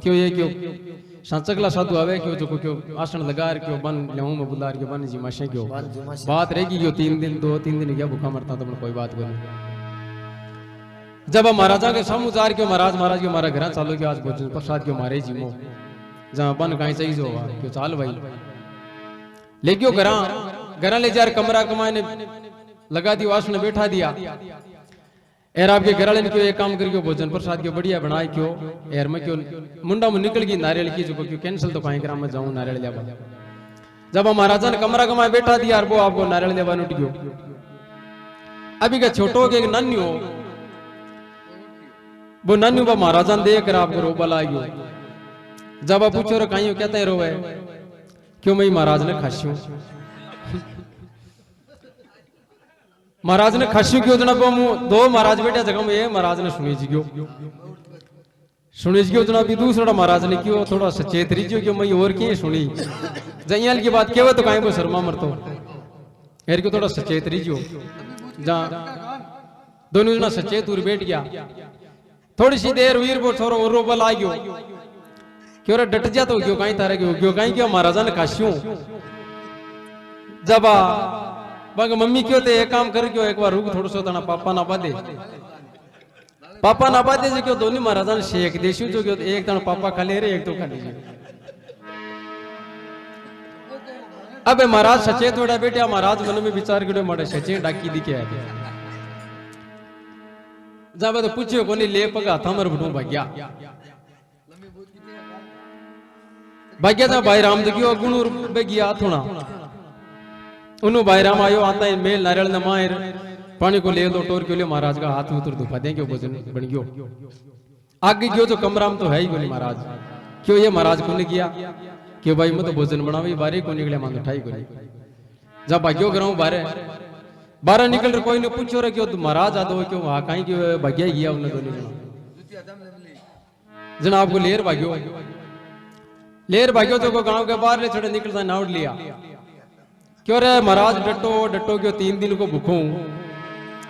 क्यों ये क्यों सांचगला साधु आवे क्यों जो क्यों आसन लगा क्यों बन लेऊं मैं बुला के बन जी माशे क्यों बात रहेगी क्यों 3 दिन 2-3 दिन गया भूखा मरता तो कोई बात नहीं जब महाराजा के समाचार क्यों महाराज के हमारा घर चालू के आज भोजन प्रसाद क्यों मारे जी मो जहां बन कहीं चाहिए जो क्यों चाल भाई ले क्यों घर ले जार कमरा कमाने लगा दी आसन बैठा दिया यार आपके घर वाले ने क्यों एक काम करके भोजन प्रसाद क्यों बढ़िया बनाए क्यों यार मैं क्यों मुंडा में निकल गई नारियल की जो क्यों कैंसिल तो कहीं करा मैं जाऊं नारियल लेवा जब महाराजा ने कमरा कमाए बैठा दिया यार वो आपको नारियल लेवा उठ गयो अभी का छोटो के नानी हो वो नानी बा महाराजा ने देख कर आपको रोबा लागियो जब आप पूछो रो कहीं कहते हैं रोवे क्यों मैं महाराज ने खास्यू महाराज ने खास्यू क्यों जना 2 महाराज बैठा जगह में ये महाराज ने सुनी जी जना भी दूसरा महाराज ने क्यों थोड़ा सचेत रही क्यों मैं और की सुनी जयाल की बात केवे तो कहीं वो शर्मा मरतो यार क्यों थोड़ा सचेत रही जहां दोनों जना सचेत उर बैठ गया थोड़ी सी देर हुई वो छोरो और रोबल आ गयो क्यों रे डट जा तो क्यों कहीं तारे क्यों कहीं क्यों महाराजा ने काश्यूं जब बग मम्मी क्यों ते एक काम कर क्यों एक बार रुक थोड़ा सो तना पापा ना बादे जो क्यों दोनों महाराजा ने शेक देशू जो क्यों एक तना पापा खा ले रे एक तो खा लीजिए अबे महाराज सचेत होड़ा बेटा महाराज मन में विचार करो मारे सचे डाकी दिखे आए जब तो पूछियो कोनी ले पगा थमर बटू भाग्या जा भाई राम देखियो गुणूर बेगिया थोड़ा उन्हों भाई राम आयो आता है मेल नारियल न मायर पानी को ले लो टोर के लिए महाराज का हाथ उतर दुफा देंगे भोजन बन गयो आगे गयो तो कमराम तो है ही कोनी महाराज क्यों ये महाराज को नहीं किया क्यों भाई मैं तो भोजन बनावे बारे को निकले मान उठाई को जब भाग्यो कराऊं बारह निकल रहे कोई ने पूछो रे क्यों महाराज आ दो क्यों वहां कहीं क्यों भाग्या गया उन्हें दोनों जना आपको लेर भाग्यो तो गांव के बाहर ले छोड़े निकलता नाउड लिया क्यों रे महाराज डटो क्यों 3 दिन को भूखो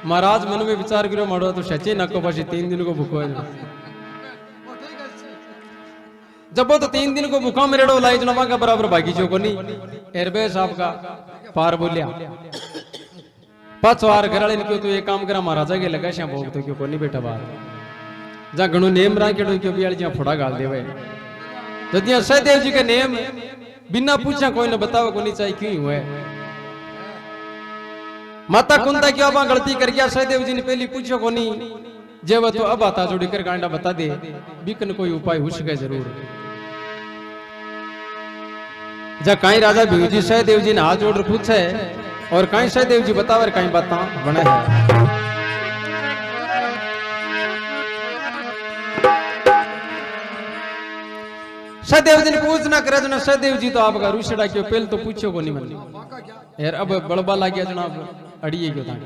महाराज मन में विचार करो मारो तो सचे नको पासी 3 दिन को भूखो है जब वो तो 3 दिन को भूखा मेरेड़ो लाई जना का बराबर भागी जो को नहीं एरबे साहब का पार बोलिया पांचवार घर वाले क्यों तो एक काम करा महाराजा के लगा श्याम भोग तो क्यों को नहीं बेटा बाहर जा घणो नेम रा के क्यों बियाल जा फोड़ा गाल देवे जदिया सहदेव जी के नेम बिना पूछा कोई ने बताओ को नहीं चाहिए क्यों हुए माता कुंता क्यों अब गलती कर गया सहदेव जी ने पहली पूछो को नहीं जे वो तो अब आता जोड़ी कर गांडा बता दे बिकन कोई उपाय हो सके जरूर जा कहीं राजा भिऊ जी सहदेव जी ने हाथ जोड़ पूछे और कहीं सहदेव जी बतावर कहीं बात बने है सहदेव जी ने पूछना करे जना सहदेव जी तो आपका रूसड़ा क्यों पहले तो पूछो को नहीं मन यार अब बड़बा ला गया जनाब अड़िए क्यों था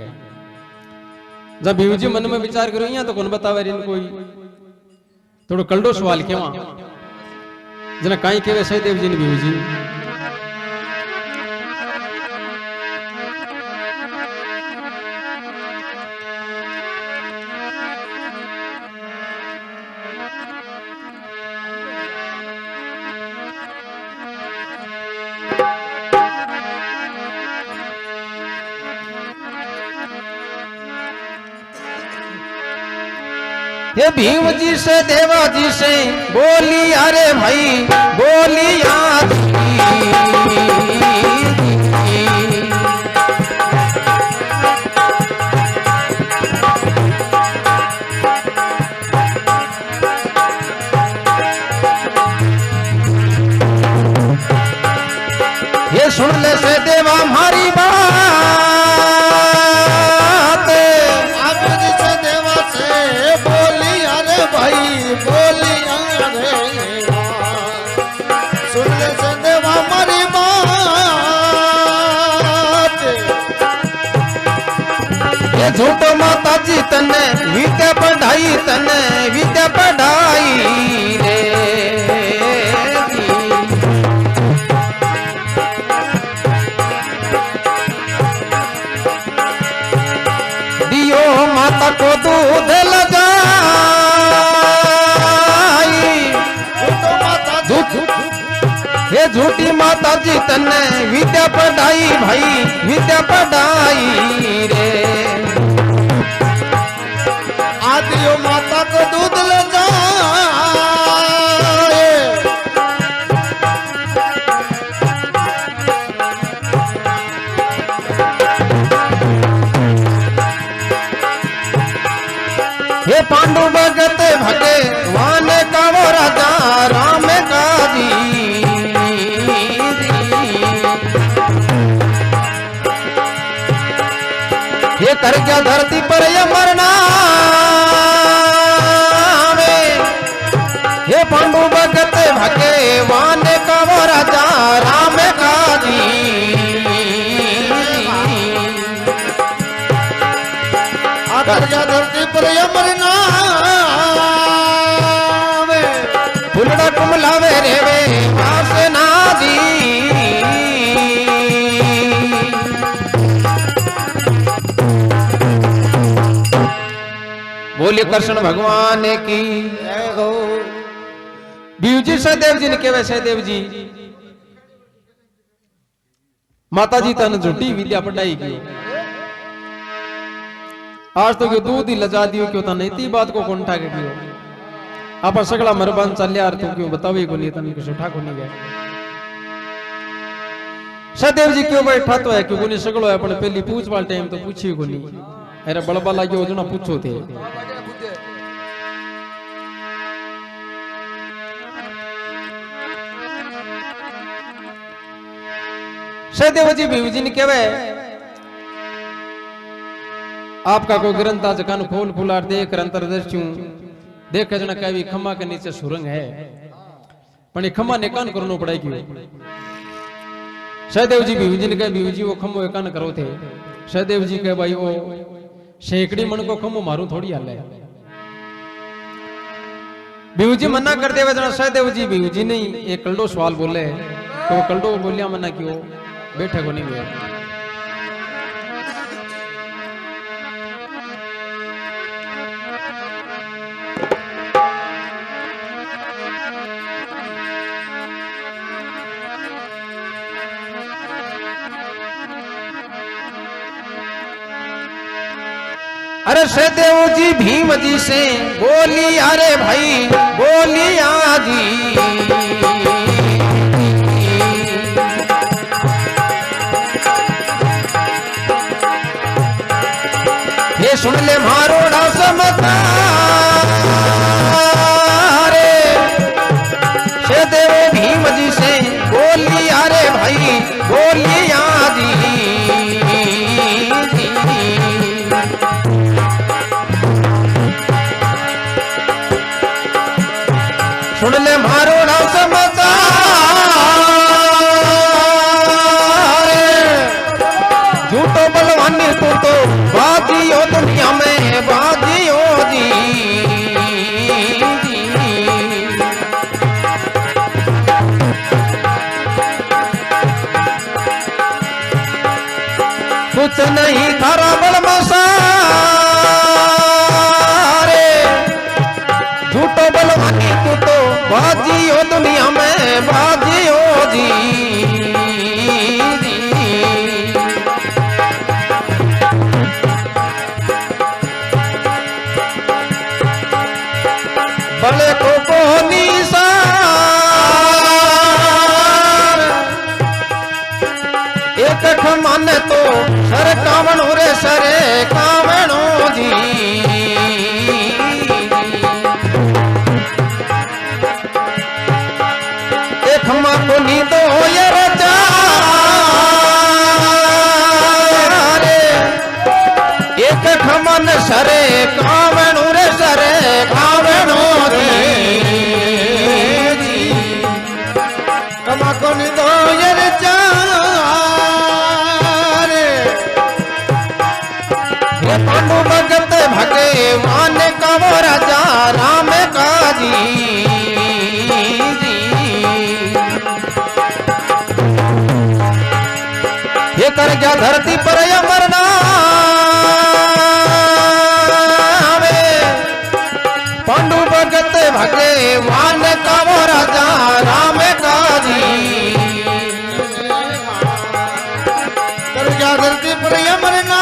जब भिऊ जी मन में विचार करो यहाँ तो कौन बतावे इन कोई थोड़ा कल्डो सवाल के वहां जना कहीं के सहदेव जी ने भिऊ जी ये भीम जी से देवा जी से बोली अरे भाई बोली याद ये सुन ले से देवा हमारी बात भाई बोली सुन ले संदेवा हमारी बात ये झूठो माता जी तने विद्या पढ़ाई रे दियो माता को दूध लगा ये झूठी माता जी तने विद्या पढ़ाई भाई विद्या पढ़ाई रे आदियो माता को दूध ले जाए हे पांडु भगत भगवान का वो राजा राम का जी ये कर गया धरती पर ये मरना ये पांडु भगत भगवान का वो राजा राम का जी कर गया धरती पर ये मरना फुलड़ा कुमलावे रे वे पास ना जी बोली बोलिए कृष्ण भगवान की जय हो। बीव जी सहदेव जी ने केवे सहदेव जी माता जी तन झूठी विद्या पढ़ाई की आज तो क्यों दूध ही लजा दियो क्यों तन इतनी बात को कौन ठाके दियो आप सगला मरबान चल यार तू क्यों बतावे को नहीं तन कुछ उठा को नहीं गया सहदेव जी क्यों बैठा तो है क्यों नहीं सगलो है अपन पहली पूछ वाले टाइम तो पूछी को नहीं अरे बड़बा लागे जो ना पूछो थे सहदेव जी बीव जी ने कहवे आपका को ग्रंथ आज कान खोल फुलार देख अंतरदर्शी देख जना कभी खम्मा के नीचे सुरंग है पण ये खम्मा ने कान करनो पड़ेगी सहदेव जी बीव जी ने कहे बीव जी वो खम्मो कान करो थे सहदेव जी कहे भाई वो शेकड़ी मन को खम्मो मारू थोड़ी हाल है बीव जी मना कर दे जना सहदेव जी बीव जी नहीं एक कल्डो सवाल बोले तो कल्डो बोलिया मना क्यों बैठे को नहीं हुआ अरे सहदेव जी भीम जी से बोली अरे भाई बोली आजी ये सुन ले मारो ना समता रे सहदेव भीम जी से बोली अरे भाई बोली आजी सुन ले मारो ना समता झूठो बलवानी तू तो बाजियो दुनिया में बाजियो जी कुछ नहीं थारा बल मसा झूठो बलवानी तू तो बाजियो दुनिया में बाजियो जी भले को निशान एक खमान तो सर कावण रे सरे कावणो जी एक मां को नी तो ये रचा एक खमान सरे कावण रे सरे कावणो कमा को नी तो ये रचा पांडु भगत भगवान का वो राजा राम काजी ये कर गया धरती पर अमरना पांडु भगत भगवान का वो राजा राम काजी कर गया धरती पर अमरना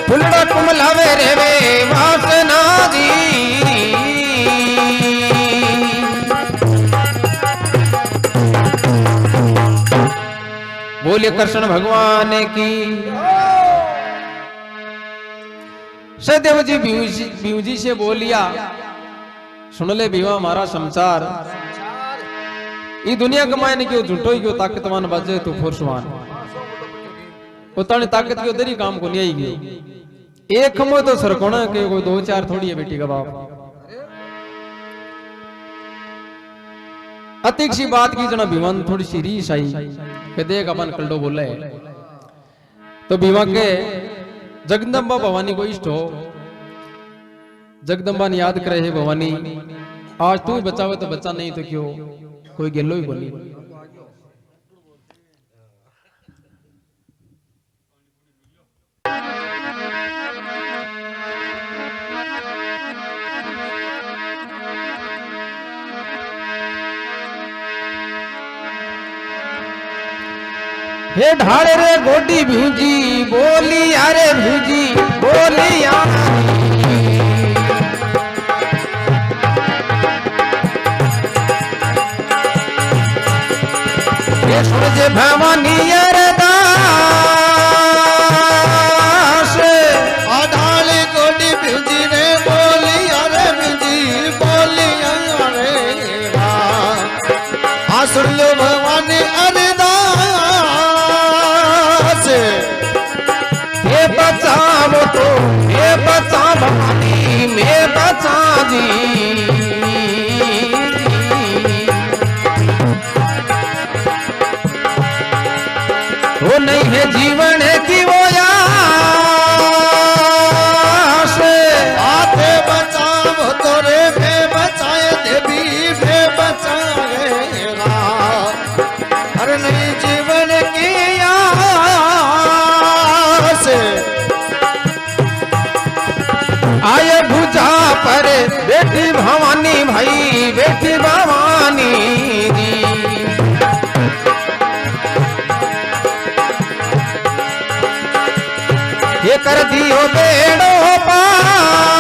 फुलड़ा कुमलावे रे वे वासना जी बोले कृष्ण भगवान की सहदेव जी बीव जी से बोलिया सुन ले बीवा हमारा संसार ये दुनिया कमाए ने क्यों झूठो ही क्यों ताकतवान बाजे तू फुरसवान उतानी ताकत की उधर ही काम को नहीं आएगी एक खमो तो सरकोना के कोई दो चार थोड़ी है बेटी का बाप अतिक सी बात की जना भीमान थोड़ी सी रीस आई के देख अपन कल्डो बोले तो भीमा के जगदम्बा भवानी को इष्ट हो जगदम्बा ने याद करे है भवानी आज तू बचावे तो बच्चा नहीं तो क्यों कोई गेलो ही बोली हे ढाल रे गोडी भूजी बोली अरे भूजी बोली ये सूरज भवानी अरदास आधाल गोडी भूजी रे बोली अरे भूजी बोली अरे आसुर लो भवानी अरदास ये बचाओ तो ये बचा भवानी मैं बचा जी वो नहीं है जीवन की वो यास आते बचाओ तोरे भे बचाए देवी भे बचाएगा हर नहीं जीवन की आस आए भुजा पर बेटी भवानी भाई बेटी भवानी जी ये कर दियो बेड़ो पार